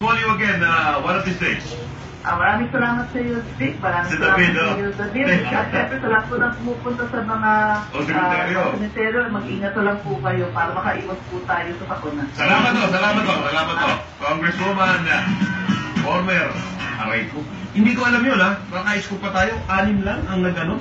Call you again one of these days. Maraming salamat sa iyo, Vic. Maraming Si salamat David, sa iyo, David. At syempre, sa lahat po ng pumupunta sa mga cemetery, mag-ingat na lang po kayo para makaiwas po tayo sa sakuna. Salamat to. Congresswoman, former, aray ko. Hindi ko alam yun, ha? Naka-scoop pa tayo, 6 lang ang nag-ano.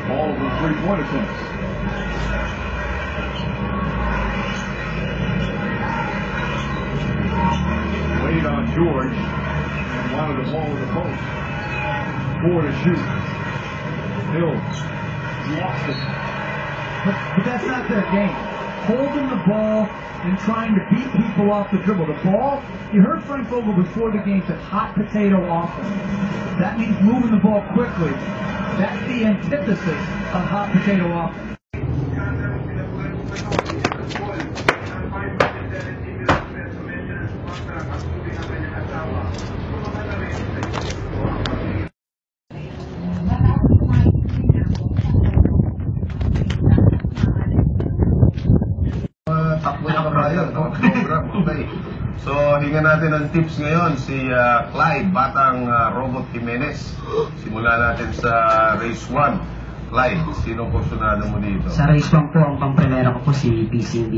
All of the three-point attempts. Wade on George and wanted the ball with the post. 4 to shoot. Hill lost it. But that's not their game. Holding the ball and trying to beat people off the dribble. The ball, you heard Frank Vogel before the game said hot potato offense. That means moving the ball quickly. That's the antithesis of hot potato offense. Takbo na kabayo, no? Program, okay. So, hinga natin ng tips ngayon si Clyde, batang Robot Jimenez. Simula natin sa race 1. Clyde, sino po sunado mo dito? Sa race 1 po, ang pang-primera ko po si BC.